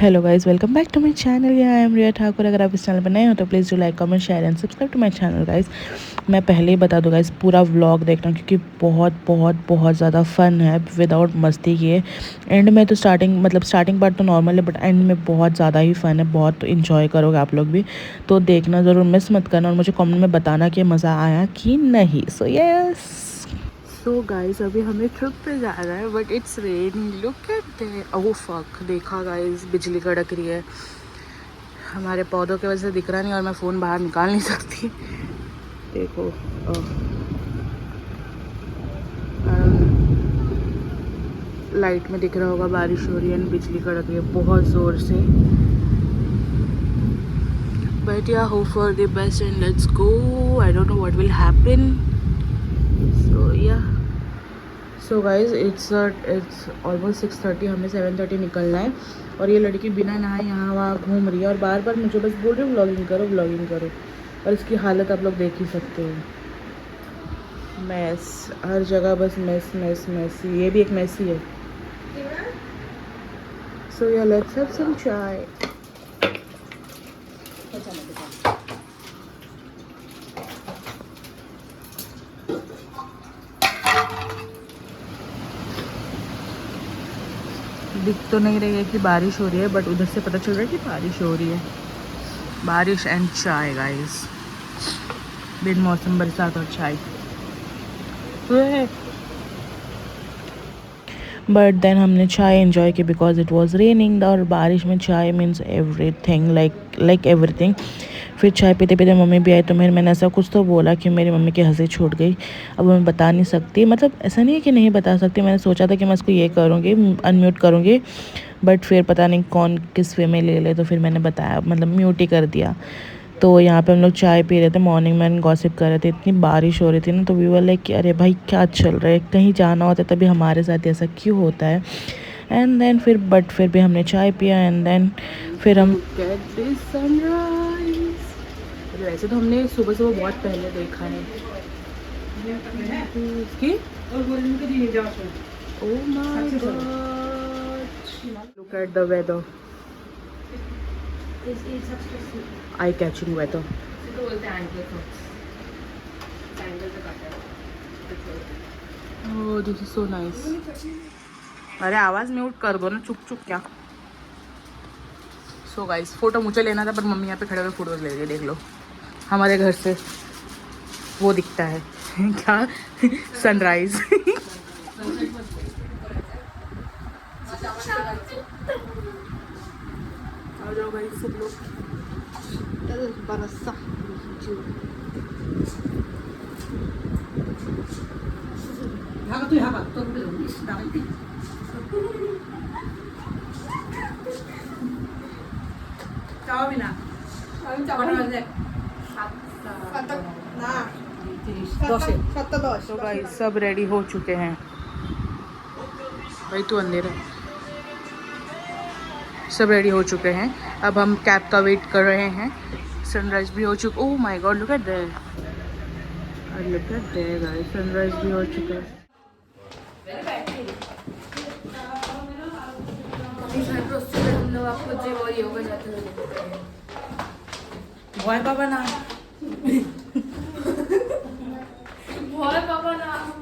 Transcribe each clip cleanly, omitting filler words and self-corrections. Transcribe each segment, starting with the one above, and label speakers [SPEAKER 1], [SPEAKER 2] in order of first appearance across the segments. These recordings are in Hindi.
[SPEAKER 1] Hello guys, welcome back to my channel. Yeah I M रिया ठाकुर। अगर आप इस चैनल पर नए हो तो please do like, comment, share and subscribe to my channel guys. मैं पहले ही बता दूँ गाइस, पूरा व्लॉग देखना क्योंकि बहुत बहुत बहुत ज़्यादा फ़न है विदाउट मस्ती किए। एंड में तो स्टार्टिंग पार्ट तो नॉर्मल है, बट एंड में बहुत ज़्यादा ही फ़न है, बहुत इंजॉय करोगे आप लोग भी। तो देखना ज़रूर, मिस मत करना और मुझे कमेंट में बताना कि मज़ा आया कि नहीं। सो यस, सो गाइस अभी हमें ट्रिप पे जा रहा है, but it's raining, look at that. Oh fuck, देखा गाइस, बिजली कड़क रही है। हमारे पौधों की वजह से दिख रहा नहीं और मैं फ़ोन बाहर निकाल नहीं सकती। देखो लाइट में दिख रहा होगा, बारिश हो रही है, बिजली कड़क रही है बहुत ज़ोर से। But yeah hope for the best and let's go. I don't know what will happen. So yeah, so guys it's almost 6:30, हमें 7:30 निकलना है। और ये लड़की बिना नहाए यहाँ वहाँ घूम रही है और बार बार मुझे बस बोल रही है व्लॉगिंग करो, व्लॉगिंग करो। और इसकी हालत आप लोग देख ही सकते हो, मैस हर जगह, बस मैस मैस मैस। ये भी एक मैस ही है। सो या लेट्स हैव सम चाय। दिख तो नहीं रही है कि बारिश हो रही है, बट उधर से पता चल रहा है कि बारिश हो रही है। बारिश एंड चाय गाइस, बिन मौसम बरसात और चाय। बट देन हमने चाय एंजॉय की बिकॉज इट वॉज रेनिंग। और बारिश में चाय मीन्स एवरीथिंग, लाइक एवरीथिंग। फिर चाय पीते पीते मम्मी भी आई, तो मैंने ऐसा कुछ तो बोला कि मेरी मम्मी की हंसी छूट गई। अब मैं बता नहीं सकती, मतलब ऐसा नहीं है कि नहीं बता सकती। मैंने सोचा था कि मैं इसको ये करूँगी, अनम्यूट करूँगी, बट फिर पता नहीं कौन किस वे में ले ले, तो फिर मैंने बताया, मतलब म्यूट ही कर दिया। तो यहाँ पे हम लोग चाय पी रहे थे, मॉर्निंग में गॉसिप कर रहे थे। इतनी बारिश हो रही थी ना, तो वी वर लाइक कि अरे भाई क्या चल रहा है, कहीं जाना होता है तभी हमारे साथ ऐसा क्यों होता है। एंड देन फिर भी हमने चाय पिया। एंड देन फिर हम सनराइज। वैसे तो हमने सुबह सुबह बहुत पहले देखा है इसकी। Oh my god, look at the weather, I catching weather. Oh this is so nice. अरे आवाज़ म्यूट कर दो ना, चुप चुप क्या। सो गाइस, फ़ोटो मुझे लेना था, पर मम्मी यहाँ पे खड़े हुए फ़ोटोज़ ले रही है। देख लो, हमारे घर से वो दिखता है क्या, सनराइज। आ जाओ भाई सब लोग। बरसा तो भाई सब रेडी हो चुके हैं। भाई तू अंधेरा, सब रेडी हो चुके हैं। अब हम कैब का वेट कर रहे हैं। सनराइज भी हो चुका। ओह my god, look eight there, look at there guys, sunrise भी हो चुका है। हम लोग आपको जो योगा जाते हुए भोय बाबा ना, भोय बाबा ना।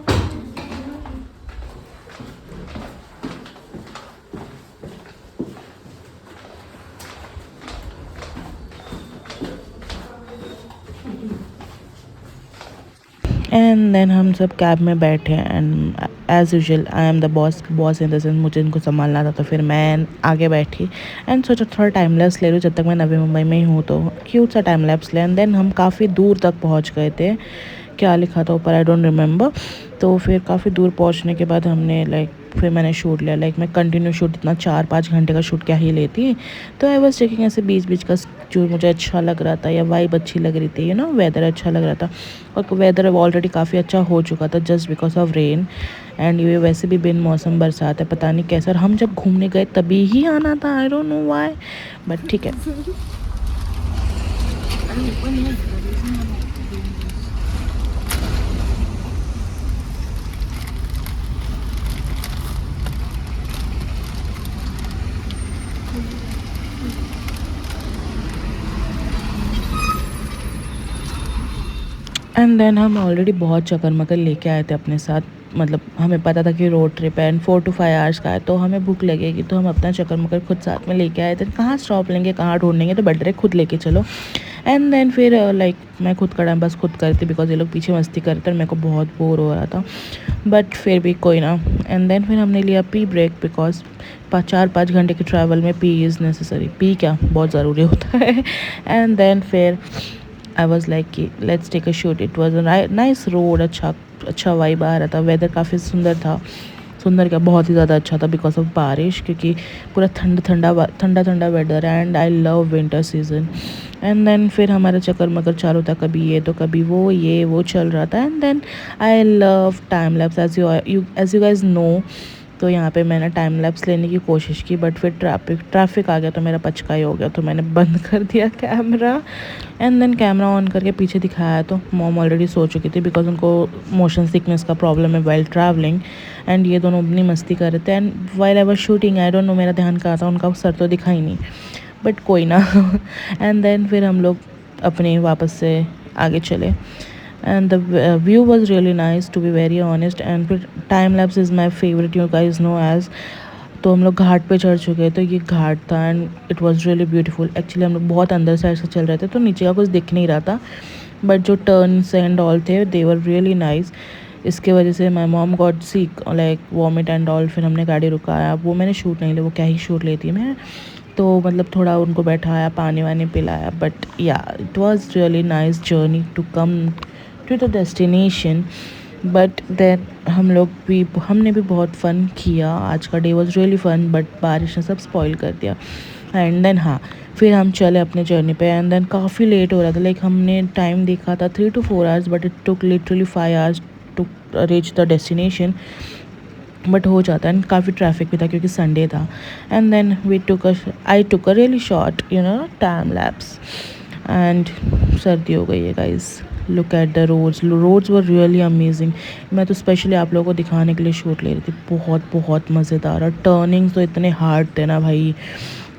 [SPEAKER 1] एंड देन हम सब कैब में बैठे and as usual I am the boss in the sense, मुझे इनको संभालना था, तो फिर मैं आगे बैठी एंड सोचा थोड़ा टाइम लैप्स ले लूँ जब तक मैं नवी मुंबई में ही हूँ। तो क्यूट सा टाइम लैप्स ले। एंड देन हम काफ़ी दूर तक पहुँच गए थे, क्या लिखा था ऊपर आई डोंट रिमेंबर। तो फिर काफ़ी दूर पहुँचने के बाद हमने फिर मैंने शूट लिया। मैं कंटिन्यू शूट, इतना 4-5 घंटे का शूट क्या ही लेती। तो आई वॉज टेकिंग ऐसे बीच बीच का जो मुझे अच्छा लग रहा था या वाइब अच्छी लग रही थी, वेदर अच्छा लग रहा था। और वेदर ऑलरेडी काफ़ी अच्छा हो चुका था just because of rain. And ये वैसे भी बिन मौसम बरसात है, पता नहीं कैसा। और हम जब घूमने गए तभी ही आना था, आई डोंट नो व्हाई, बट ठीक है। एंड देन हम ऑलरेडी बहुत चक्कर मक्कर लेके आए थे अपने साथ, मतलब हमें पता था कि रोड ट्रिप है एंड 4 to 5 आवर्स का है, तो हमें भूख लगेगी, तो हम अपना चक्कर मक्कर खुद साथ में लेके आए थे। कहाँ स्टॉप लेंगे, कहाँ ढूंढेंगे, तो बेटर है खुद लेके चलो। एंड देन फिर लाइक मैं खुद का टाइम बस खुद करती, बिकॉज ये लोग पीछे मस्ती करते और मेरे को बहुत बोर हो रहा था, बट फिर भी कोई ना। एंड देन फिर हमने लिया पी ब्रेक, बिकॉज 4-5 घंटे के ट्रैवल में पी इज़ नेसेसरी, पी क्या बहुत ज़रूरी होता है। एंड देन फिर आई वॉज लाइक कि let's take a shoot. It was a nice road, अच्छा वाइब आ रहा था, वेदर काफ़ी सुंदर था, सुंदर क्या बहुत ही ज़्यादा अच्छा था बिकॉज ऑफ बारिश, क्योंकि पूरा ठंडा ठंडा weather and I love winter season. And then फिर हमारा चक्कर मकर चालू था, कभी ये तो कभी वो, ये वो चल रहा था। And then I love time lapse, as you guys know. तो यहाँ पे मैंने टाइम लैप्स लेने की कोशिश की, बट फिर ट्रैफिक आ गया तो मेरा पचका ही हो गया, तो मैंने बंद कर दिया camera. And then camera on करके पीछे दिखाया तो मॉम ऑलरेडी सो चुकी थी, बिकॉज उनको मोशन सिकनेस का प्रॉब्लम है वाइल ट्रैवलिंग। एंड ये दोनों अपनी मस्ती कर रहे थे, and while I was shooting I don't no मेरा ध्यान कहाँ था, उनका सर तो दिखा ही नहीं, बट कोई ना। एंड देन फिर हम लोग अपने वापस से आगे चले, and the view was really nice to be very honest। and फिर time lapse is my favorite, you guys know as। तो हम लोग घाट पे चढ़ चुके, तो ये घाट था and it was really beautiful. Actually हम लोग बहुत अंदर साइड से चल रहे थे, तो नीचे का कुछ दिख नहीं रहा था, बट जो टर्न्स एंड ऑल थे दे वर रियली नाइस। इसके वजह से my mom got sick, like vomit and all. फिर हमने गाड़ी रुकाया, वो मैंने शूट नहीं लिया, वो क्या ही शूट लेती मैं, तो मतलब थोड़ा उनको बैठाया, पानी वानी पिलाया, but yeah it was really nice journey to come to the destination. But then हमने भी बहुत फ़न किया, आज का day was really fun, but बारिश ने सब स्पॉइल कर दिया। एंड देन हाँ, फिर हम चले अपने जर्नी पे, एंड देन काफ़ी लेट हो रहा था, लाइक हमने टाइम देखा था 3 to 4 hours, but it took literally 5 hours to reach the destination. But हो जाता है, एंड काफ़ी ट्रैफिक भी था क्योंकि संडे था। And then I took a really short time lapse. And सर्दी हो गई है guys, look at the roads were really amazing. मैं तो स्पेशली आप लोगों को दिखाने के लिए शूट ले रही थी, बहुत बहुत मज़ेदार। और टर्निंग्स तो इतने हार्ड थे ना भाई,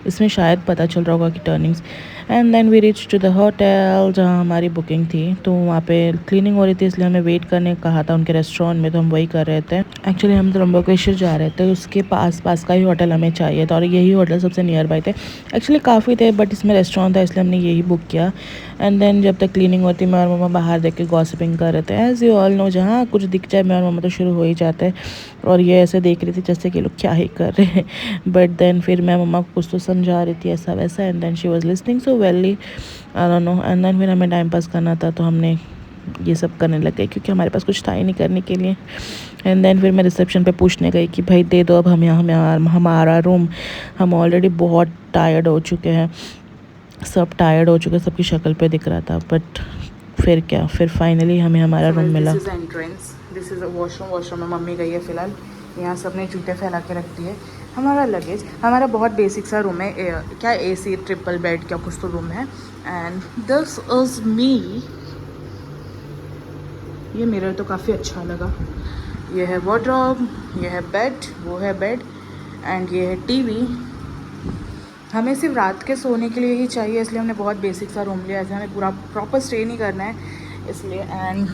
[SPEAKER 1] इसमें शायद पता चल रहा होगा कि turnings. And then we reach to the hotel जहाँ हमारी बुकिंग थी, तो वहाँ पे क्लीनिंग हो रही थी, इसलिए हमें वेट करने कहा था उनके रेस्टोरेंट में, तो हम वही कर रहे थे। एक्चुअली हम त्र्यंबकेश्वर जा रहे थे, उसके पास का ही होटल हमें चाहिए था, और यही होटल सबसे नियर बाई थे। एक्चुअली काफ़ी थे, बट इसमें रेस्टोरेंट था, इसलिए हमने यही बुक किया। एंड देन जब तक क्लीनिंग होती, मैं और मम्मा बाहर देख के गॉसिपिंग कर रहे थे, एज़ यू ऑल नो, जहाँ कुछ दिख जाए मैं और मम्मा तो शुरू हो ही जाते हैं। और ये ऐसे देख रही थी जैसे कि लोग क्या ही कर रहे हैं, बट देन फिर मैं मम्मा को कुछ तो समझा रही थी ऐसा वैसा, and then she was listening so well, I don't know. And then फिर हमें टाइम पास करना था, तो हमने ये सब करने लग गए, क्योंकि हमारे पास कुछ था ही नहीं करने के लिए। एंड देन फिर मैं रिसेप्शन पे पूछने गई कि भाई दे दो अब हमारा रूम, हम ऑलरेडी बहुत टायर्ड हो चुके हैं, सब टायर्ड हो चुके, सबकी शक्ल पे दिख रहा था। बट फिर क्या, फिर फाइनली हमें हमारा रूम मिला। This is entrance, this is washroom में मम्मी गई है फ़िलहाल, यहाँ सब ने जूते फैला के रख दिए। हमारा लगेज, हमारा बहुत बेसिक सा रूम है, क्या AC ट्रिपल बेड क्या कुछ तो रूम है। एंड दिस इज़ मी, ये मिरर तो काफ़ी अच्छा लगा। ये है वार्डरोब, ये है बेड, वो है बेड, एंड ये है TV। हमें सिर्फ रात के सोने के लिए ही चाहिए, इसलिए हमने बहुत बेसिक सा रूम लिया, ऐसे हमें पूरा प्रॉपर स्टे नहीं करना है इसलिए। एंड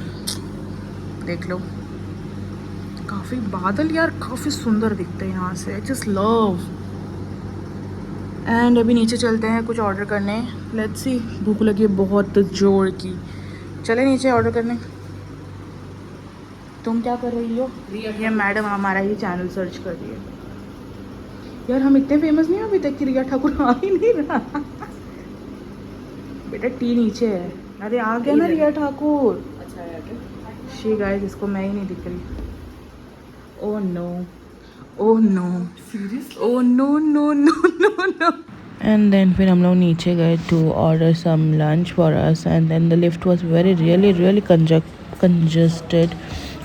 [SPEAKER 1] देख लो काफ़ी बादल यार, काफ़ी सुंदर दिखते हैं यहाँ से, आई जस्ट लव। एंड अभी नीचे चलते हैं कुछ ऑर्डर करने, लेट्स सी, भूख लगी है बहुत जोर की, चले नीचे ऑर्डर करने। तुम क्या कर रही हो? ये मैडम हमारा ही चैनल सर्च कर रही है। यार हम इतने फेमस नहीं हो अभी तक कि रिया ठाकुर आ ही नहीं रहा। बेटा टी नीचे है, अरे आ गया ना रिया ठाकुर। अच्छा है क्या? शी गाइस, इसको मैं ही नहीं दिख रही। Oh no, oh no, oh no no no no no. And then फिर हम लोग नीचे गए to order some lunch for us, and then the lift was very really congested,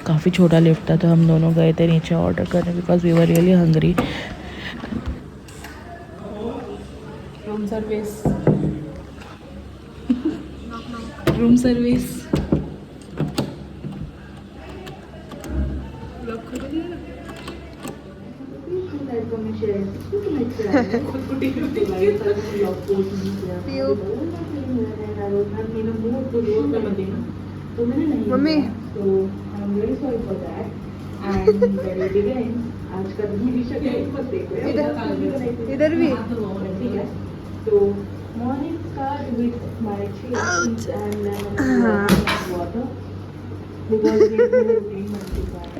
[SPEAKER 1] काफ़ी छोटा लिफ्ट था, तो हम दोनों गए थे नीचे ऑर्डर करने, because we were really hungry. Room service, room service. तो मैंने नहीं
[SPEAKER 2] मम्मी
[SPEAKER 1] तो I am very sorry for that and very beginning आज का भी शक्ल मत देखो
[SPEAKER 2] इधर भी
[SPEAKER 1] ठीक है तो morning start with my tea and water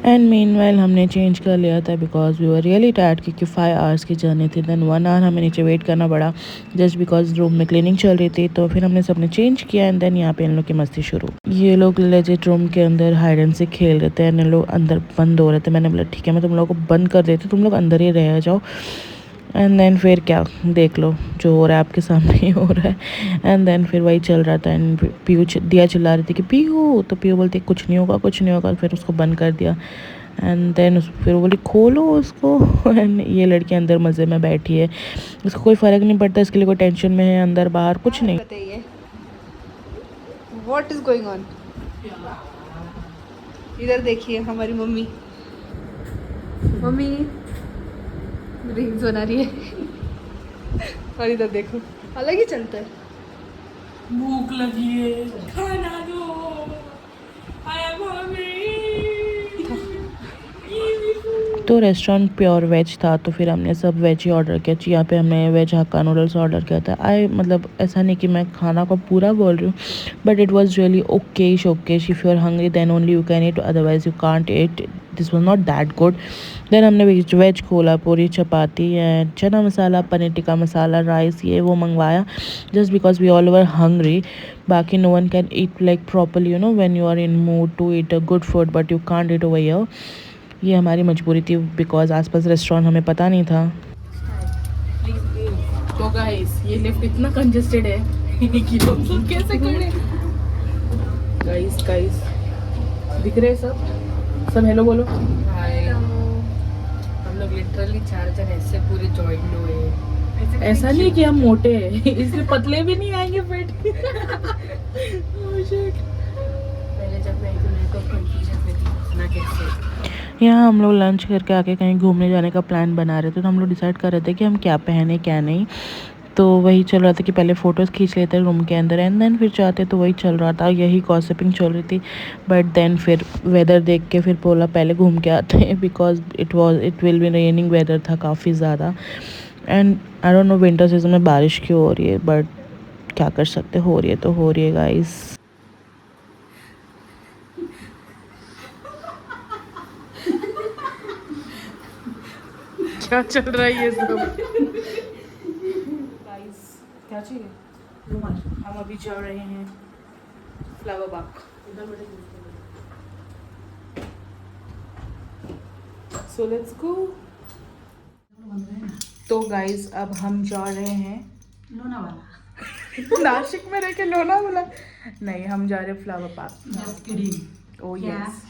[SPEAKER 1] and meanwhile हमने चेंज कर लिया था because we were really tired क्योंकि 5 आवर्स की जर्नी थी देन 1 आवर हमें नीचे वेट करना पड़ा जस्ट बिकॉज रूम में क्लीनिंग चल रही थी तो फिर हमने सबने चेंज किया एंड देन यहाँ पे इन लोग की मस्ती शुरू ये लोग लेजिट रूम के अंदर हाइड एंड सीक खेल रहे थे एंड इन लोग अंदर बंद हो रहे थे मैंने बोला ठीक है मैं तुम लोगों को बंद कर देती तुम लोग अंदर ही रह जाओ एंड देन फिर क्या देख लो जो हो रहा है आपके सामने ही हो रहा है एंड देन फिर वही चल रहा था एंड पीयू दिया चिल्ला रही थी कि पीयू तो पीयू बोलती कुछ नहीं होगा फिर उसको बंद कर दिया एंड देन फिर वो बोली खोलो उसको एंड ये लड़की अंदर मज़े में बैठी है उसको कोई फ़र्क नहीं पड़ता इसके लिए कोई टेंशन में है अंदर बाहर कुछ नहीं
[SPEAKER 2] बताइए व्हाट इज गोइंग ऑन इधर देखिए हमारी मम्मी रिंग्स बना रही है और इधर देखो अलग ही चलता है
[SPEAKER 1] भूख लगी है खाना दो आई एम तो रेस्टोरेंट प्योर वेज था तो फिर हमने सब वेज ही ऑर्डर किया यहाँ पे हमने वेज हक्का नूडल्स ऑर्डर किया था मतलब ऐसा नहीं कि मैं खाना को पूरा बोल रही हूँ but it was really okayish if you are hungry then only you can eat otherwise you can't eat this was not that good then हमने वेज खोला पूरी चपाती एंड चना मसाला पनीर टिक्का मसाला राइस ये वो मंगवाया just because we all were hungry बाकी no one can eat like properly when you are in mood to eat a good food but you can't eat over here ये हमारी मजबूरी थी बिकॉज आसपास रेस्टोरेंट हमें पता नहीं था तो गाइस ये लिफ्ट इतना कंजेस्टेड है कि हम सब कैसे खड़े गाइस दिख रहे सब हेलो बोलो
[SPEAKER 2] हाय हम लोग लिटरली 4 जन ऐसे पूरे जॉइंट हुए
[SPEAKER 1] ऐसा नहीं कि हम मोटे हैं इसलिए पतले भी नहीं आएंगे पेट
[SPEAKER 2] पहले जब मैं तो कंफ्यूजन में थी ना कैसे
[SPEAKER 1] यहाँ हम लोग लंच करके आके कहीं घूमने जाने का प्लान बना रहे थे तो हम लोग डिसाइड कर रहे थे कि हम क्या पहने क्या नहीं तो वही चल रहा था कि पहले फ़ोटोज़ खींच लेते रूम के अंदर एंड देन फिर जाते तो वही चल रहा था यही गॉसिपिंग चल रही थी बट देन फिर वेदर देख के फिर बोला पहले घूम के आते हैं because it will be raining weather था काफ़ी ज़्यादा and I don't know winter season में बारिश क्यों हो रही है बट क्या कर सकते हो रही है तो हो रही है गाइस क्या चल रहा है ये सब गाइस क्या चाहिए हम अभी जा रहे हैं flower Bagh so let's go तो गाइस अब हम जा रहे हैं लोनावाला नासिक में रह के लोनावाला नहीं हम जा रहे हैं फ्लावर पार्क ओह यस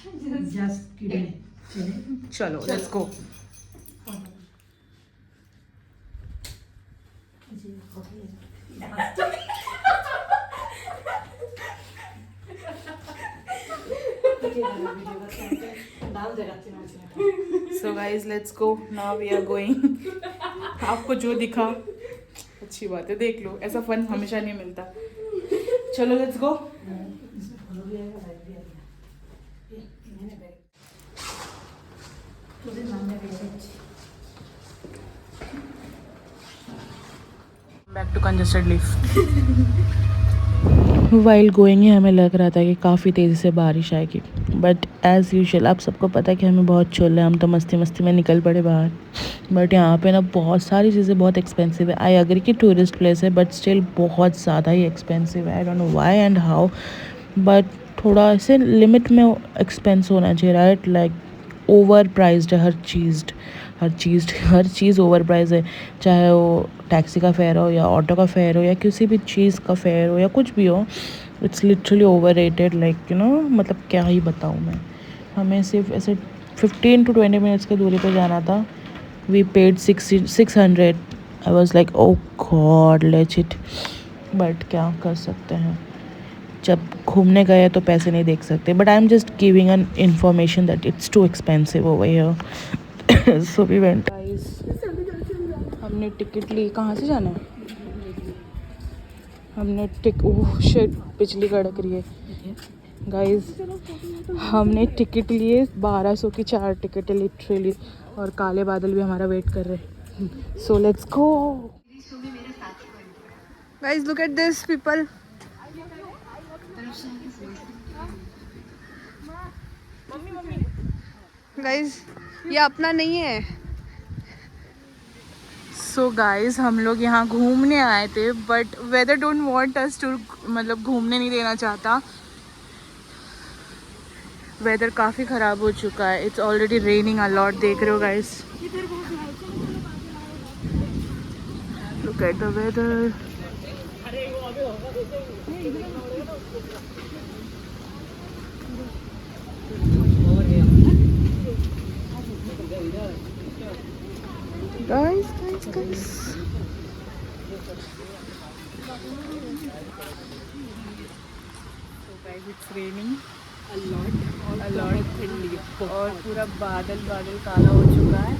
[SPEAKER 1] चलो let's go So guys, let's go. Now we are going. आपको जो दिखा अच्छी बात है देख लो ऐसा फन हमेशा नहीं मिलता चलो let's go back to congested lift while going हमें लग रहा था कि काफ़ी तेज़ी से बारिश आएगी बट एज़ यूजुअल आप सबको पता है कि हमें बहुत चल है हम तो मस्ती मस्ती में निकल पड़े बाहर बट यहाँ पे ना बहुत सारी चीज़ें बहुत एक्सपेंसिव है आई अग्री कि टूरिस्ट प्लेस है बट स्टिल बहुत ज़्यादा ही एक्सपेंसिव है आई don't know why and how but थोड़ा ऐसे लिमिट में एक्सपेंस होना चाहिए राइट लाइक ओवर प्राइज्ड है हर चीज़ ओवर प्राइज है चाहे वो टैक्सी का फेयर हो या ऑटो का फेयर हो या किसी भी चीज़ का फेयर हो या कुछ भी हो it's literally over rated like मतलब क्या ही बताऊँ मैं हमें सिर्फ ऐसे 15 to 20 मिनट्स की दूरी पे जाना था we paid 600 I was like oh god let's it but क्या कर सकते हैं जब घूमने गए तो पैसे नहीं देख सकते but I am just giving an information that it's too expensive over here so we went हमने टिकट ली कहाँ से जाना है हमने ओह शिट बिजली कड़क रही है गाइस हमने टिकट लिए 1200 की 4 टिकट लिटरली, और काले बादल भी हमारा वेट कर रहे हैं। So let's go.
[SPEAKER 2] Guys look at this people. Guys ये अपना नहीं है।
[SPEAKER 1] सो गाइस हम लोग यहाँ घूमने आए थे, but weather don't want us to, मतलब घूमने नहीं देना चाहता। वेदर काफ़ी ख़राब हो चुका है, it's already raining a lot, देख रहे हो guys. Look at the weather. Guys, guys. So guys, it's raining a lot और पूरा बादल काला हो चुका है।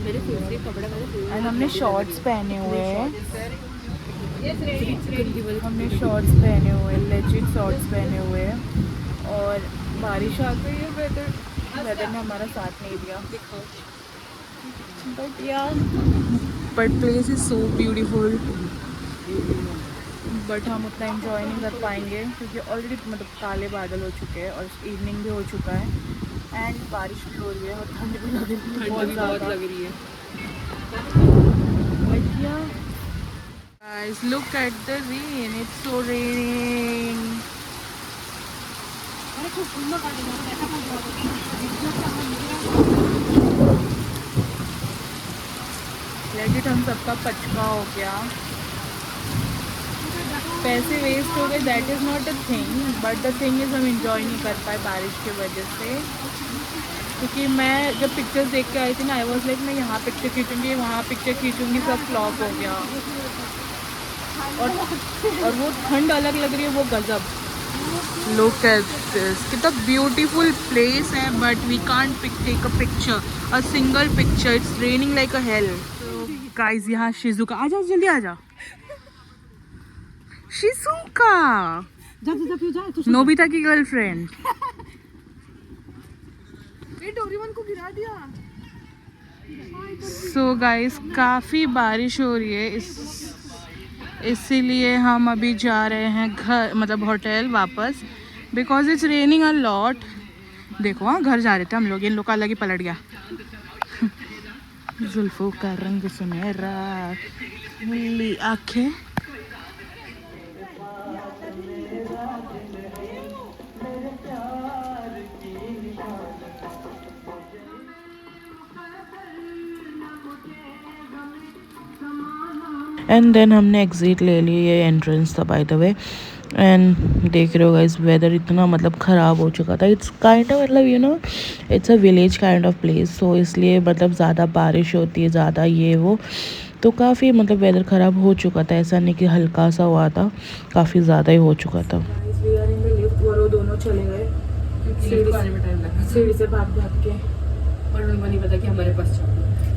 [SPEAKER 2] मेरे फेवरेट कपड़े
[SPEAKER 1] एंड हमने शॉर्ट्स पहने हुए हैं, हमने शॉर्ट्स पहने हुए हैं, लेजिट शॉर्ट्स पहने हुए हैं, और बारिश आ गई है। वेदर ने हमारा साथ नहीं दिया, but place is so beautiful. But हम उतना एंजॉय नहीं कर पाएंगे क्योंकि ऑलरेडी मतलब काले बादल हो चुके हैं और इवनिंग भी हो चुका है एंड बारिश भी हो रही है और ठंड भी लग रही है, बहुत लग रही है। बट या guys look at the rain, it's so raining. लेकिन हम सबका पचका हो गया, पैसे वेस्ट हो गए, that is not a thing, but the thing is हम इंजॉय नहीं कर पाए बारिश की वजह से। क्योंकि मैं जब पिक्चर्स देख के आई थी ना, आई वॉज लाइक मैं यहाँ पिक्चर खींचूँगी, वहाँ पिक्चर खींचूँगी, सब फ्लॉप हो गया। और वो ठंड अलग लग रही है, वो गजब। लुक एट दिस, कितना ब्यूटीफुल प्लेस है, but we can't take a picture, a single picture, it's raining like a hell. तो गाइस यहाँ शिजुका, आ जाओ जल्दी आ जाओ। शिजुका नोबिता की गर्लफ्रेंड।
[SPEAKER 2] डोरेमोन को गिरा दिया।
[SPEAKER 1] सो गाइस काफ़ी बारिश हो रही है, इसीलिए हम अभी जा रहे हैं घर, मतलब होटल वापस, because it's raining a lot. देखो हाँ, घर जा रहे थे हम लोग, इन लोग का अलग ही पलट गया। जुल्फों का रंग सुनहरा, नीली आँखें। एंड देन हमने एग्ज़िट ले ली, ये एंट्रेंस था बाय द वे। एंड देख रहे हो गाइस वेदर इतना मतलब ख़राब हो चुका था, इट्स काइंड ऑफ मतलब you know it's a village kind of place, so इसलिए मतलब ज़्यादा बारिश होती है, ज़्यादा ये वो, तो काफ़ी मतलब वेदर ख़राब हो चुका था, ऐसा नहीं कि हल्का सा हुआ था, काफ़ी ज़्यादा ही हो चुका था। वो दोनों चले गए सीढ़ी से भाग के,
[SPEAKER 2] और उनको नहीं पता कि हमारे पास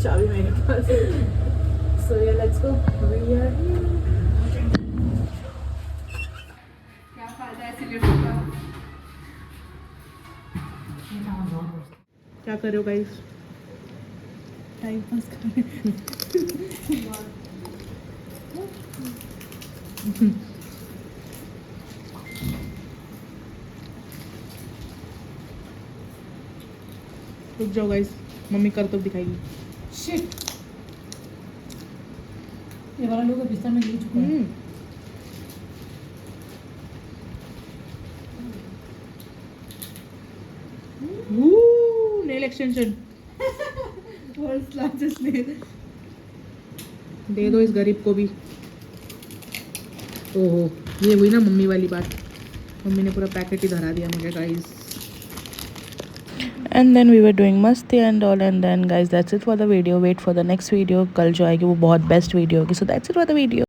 [SPEAKER 1] चाबी मेरे पास। So yeah, let's go. We are here.
[SPEAKER 2] क्या फायदा है ऐसे लिफ्ट का।
[SPEAKER 1] क्या कर रहे हो गाइस?
[SPEAKER 2] टाइम पास कर रहे
[SPEAKER 1] रुक जाओ गाइस, मम्मी कर तो दिखाएगी।
[SPEAKER 2] शिट, ये वाला लोग बिस्तर में गिर चुका है।
[SPEAKER 1] नेल एक्सटेंशन दे दो इस गरीब को भी। ओहो, ये हुई ना मम्मी वाली बात, मम्मी ने पूरा पैकेट ही धरा दिया मुझे guys. And then we were doing मस्ती and all, and then guys that's it for the video, wait for the next video, कल जो आएगी वो बहुत बेस्ट वीडियो होगी, so that's it for the video.